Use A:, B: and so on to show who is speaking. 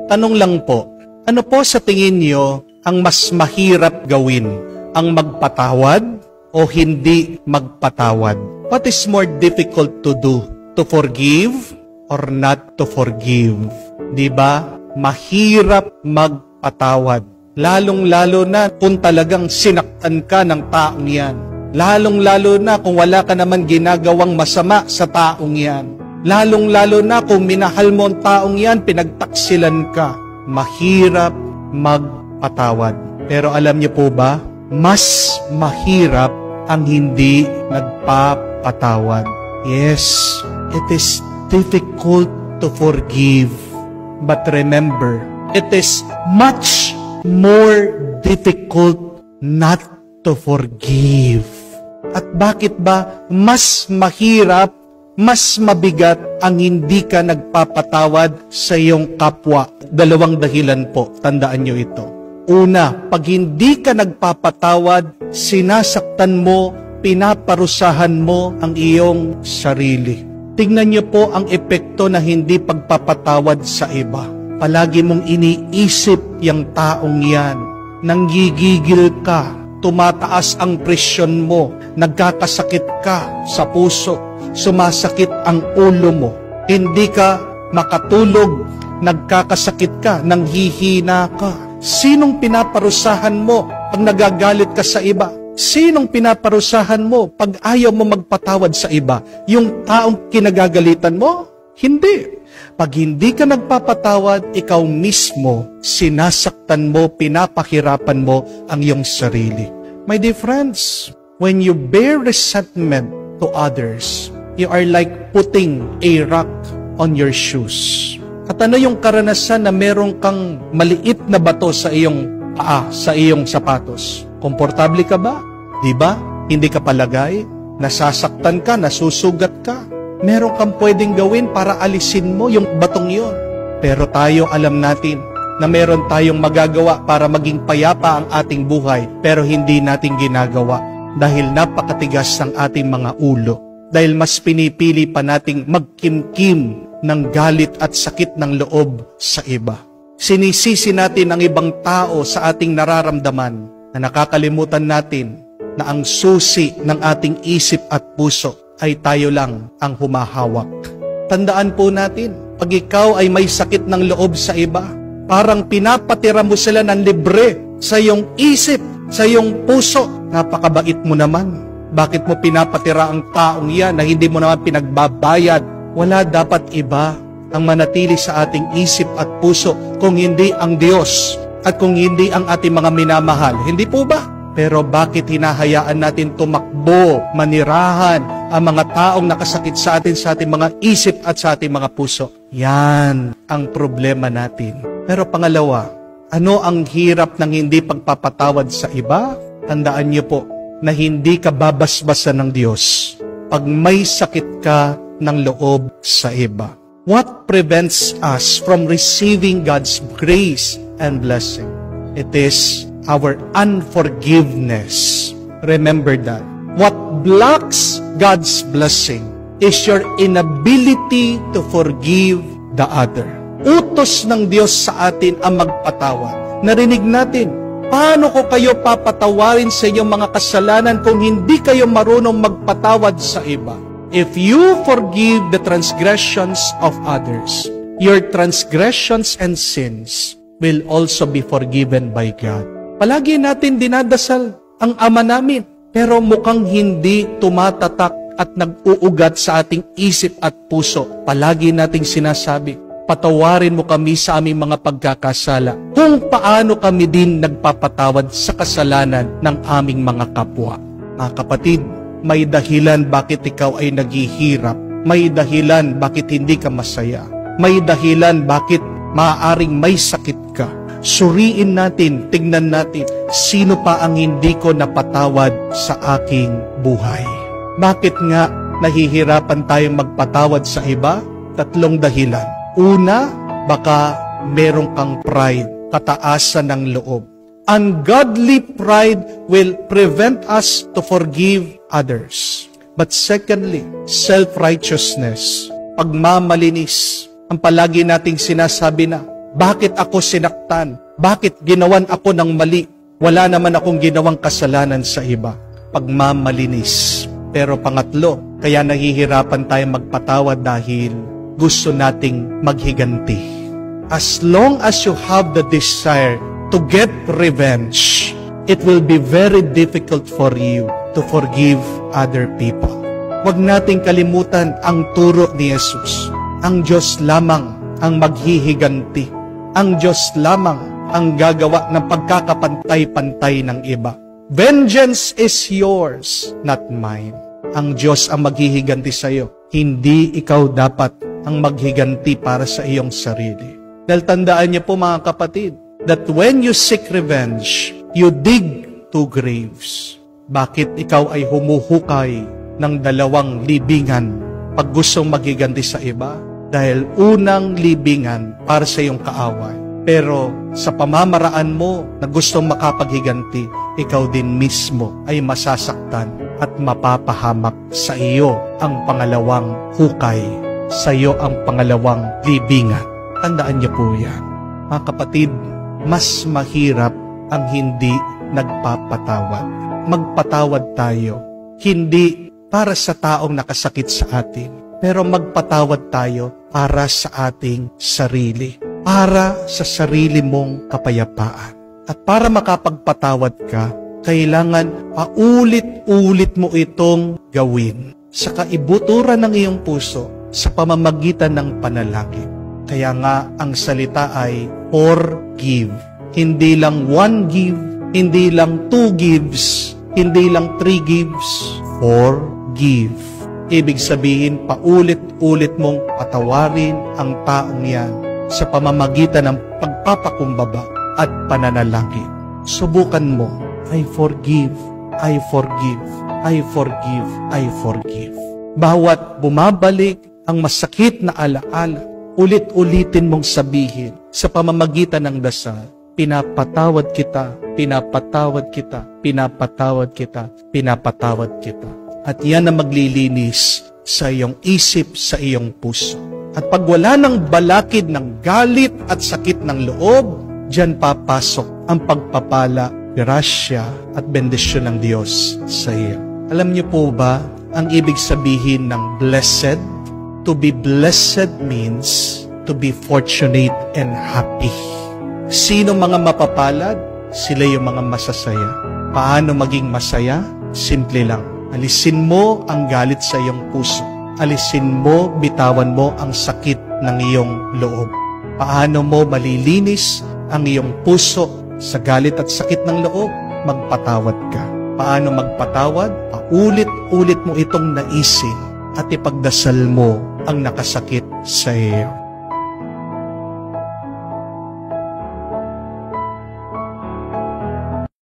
A: Tanong lang po, ano po sa tingin nyo ang mas mahirap gawin? Ang magpatawad o hindi magpatawad? What is more difficult to do? To forgive or not to forgive? Diba? Mahirap magpatawad. Lalong-lalo na kung talagang sinaktan ka ng taong yan. Lalong-lalo na kung wala ka naman ginagawang masama sa taong yan. Lalong-lalo na kung minahal mo ang taong yan, pinagtaksilan ka. Mahirap magpatawad. Pero alam niyo po ba, mas mahirap ang hindi nagpapatawad. Yes, it is difficult to forgive. But remember, it is much more difficult not to forgive. At bakit ba mas mahirap, mas mabigat ang hindi ka nagpapatawad sa iyong kapwa? Dalawang dahilan po, tandaan nyo ito. Una, pag hindi ka nagpapatawad, sinasaktan mo, pinaparusahan mo ang iyong sarili. Tingnan nyo po ang epekto na hindi pagpapatawad sa iba. Palagi mong iniisip yung taong yan. Nanggigigil ka, tumataas ang presyon mo, nagkakasakit ka sa puso, sumasakit ang ulo mo, hindi ka makatulog, nagkakasakit ka, nanghihina ka. Sinong pinaparusahan mo pag nagagalit ka sa iba? Sinong pinaparusahan mo pag ayaw mo magpatawad sa iba? Yung taong kinagagalitan mo? Hindi. Pag hindi ka nagpapatawad, ikaw mismo, sinasaktan mo, pinapahirapan mo ang iyong sarili. My dear friends, when you bear resentment to others, you are like putting a rock on your shoes. At ano yung karanasan na meron kang maliit na bato sa iyong paa, sa iyong sapatos? Komportable ka ba? Diba? Hindi ka palagay? Nasasaktan ka, nasusugat ka? Meron kang pwedeng gawin para alisin mo yung batong yon. Pero tayo alam natin na meron tayong magagawa para maging payapa ang ating buhay, pero hindi natin ginagawa dahil napakatigas ng ating mga ulo. Dahil mas pinipili pa nating magkimkim ng galit at sakit ng loob sa iba. Sinisisi natin ang ibang tao sa ating nararamdaman na nakakalimutan natin na ang susi ng ating isip at puso ay tayo lang ang humahawak. Tandaan po natin, pag ikaw ay may sakit ng loob sa iba, parang pinapatira mo sila ng libre sa iyong isip, sa iyong puso. Napakabait mo naman. Bakit mo pinapatira ang taong yan na hindi mo naman pinagbabayad? Wala dapat iba ang manatili sa ating isip at puso kung hindi ang Diyos at kung hindi ang ating mga minamahal. Hindi po ba? Pero bakit hinahayaan natin tumakbo, manirahan ang mga taong nakasakit sa ating mga isip at sa ating mga puso? Yan ang problema natin. Pero pangalawa, ano ang hirap ng hindi pagpapatawad sa iba? Tandaan niyo po na hindi ka babasbasan ng Diyos pag may sakit ka ng loob sa iba. What prevents us from receiving God's grace and blessing? It is our unforgiveness. Remember that. What blocks God's blessing is your inability to forgive the other. Utos ng Diyos sa atin ang magpatawad. Narinig natin, paano ko kayo papatawarin sa inyong mga kasalanan kung hindi kayo marunong magpatawad sa iba? If you forgive the transgressions of others, your transgressions and sins will also be forgiven by God. Palagi natin dinadasal ang Ama namin, pero mukhang hindi tumatatak at nag-uugat sa ating isip at puso. Palagi nating sinasabi, patawarin mo kami sa aming mga pagkakasala, kung paano kami din nagpapatawad sa kasalanan ng aming mga kapwa. Mga kapatid, may dahilan bakit ikaw ay naghihirap. May dahilan bakit hindi ka masaya. May dahilan bakit maaaring may sakit ka. Suriin natin, tignan natin, sino pa ang hindi ko napatawad sa aking buhay? Bakit nga nahihirapan tayong magpatawad sa iba? Tatlong dahilan. Una, baka meron kang pride, kataasan ng loob. Ungodly pride will prevent us to forgive others. But secondly, self-righteousness, pagmamalinis. Ang palagi nating sinasabi na, Bakit ako sinaktan? Bakit ginawan ako ng mali? Wala naman akong ginawang kasalanan sa iba. Pagmamalinis. Pero pangatlo, kaya nahihirapan tayong magpatawad dahil gusto nating maghiganti. As long as you have the desire to get revenge, it will be very difficult for you to forgive other people. Huwag nating kalimutan ang turo ni Jesus. Ang Diyos lamang ang maghihiganti. Ang Diyos lamang ang gagawa ng pagkakapantay-pantay ng iba. Vengeance is yours, not mine. Ang Diyos ang maghihiganti sa iyo. Hindi ikaw dapat ang maghiganti para sa iyong sarili. Dahil tandaan niyo po mga kapatid, that when you seek revenge, you dig 2 graves. Bakit ikaw ay humuhukay ng 2 libingan pag gustong maghiganti sa iba? Dahil unang libingan para sa iyong kaaway. Pero sa pamamaraan mo na gustong makapaghiganti, ikaw din mismo ay masasaktan at mapapahamak. Sa iyo ang pangalawang hukay. Sa iyo ang pangalawang libingan. Tandaan niyo po yan. Mga kapatid, mas mahirap ang hindi nagpapatawad. Magpatawad tayo, hindi para sa taong nakasakit sa atin, pero magpatawad tayo para sa ating sarili. Para sa sarili mong kapayapaan. At para makapagpatawad ka, kailangan paulit-ulit mo itong gawin sa kaibuturan ng iyong puso sa pamamagitan ng panalangin. Kaya nga ang salita ay forgive. Hindi lang 1 give, hindi lang 2 gives, hindi lang 3 gives. Forgive. Ibig sabihin, paulit-ulit mong patawarin ang taong yan sa pamamagitan ng pagpapakumbaba at pananalangin. Subukan mo, I forgive, I forgive, I forgive, I forgive. Bawat bumabalik ang masakit na alaala, ulit-ulitin mong sabihin sa pamamagitan ng dasal, pinapatawad kita, pinapatawad kita, pinapatawad kita, pinapatawad kita. At yan ang maglilinis sa iyong isip, sa iyong puso. At pag wala ng balakid ng galit at sakit ng loob, diyan papasok ang pagpapala, grasya at bendisyon ng Diyos sa iyo. Alam niyo po ba ang ibig sabihin ng blessed? To be blessed means to be fortunate and happy. Sino mga mapapalad? Sila yung mga masasaya. Paano maging masaya? Simple lang. Alisin mo ang galit sa iyong puso. Alisin mo, bitawan mo ang sakit ng iyong loob. Paano mo malilinis ang iyong puso sa galit at sakit ng loob? Magpatawad ka. Paano magpatawad? Paulit-ulit mo itong naisin at ipagdasal mo ang nakasakit sa iyo.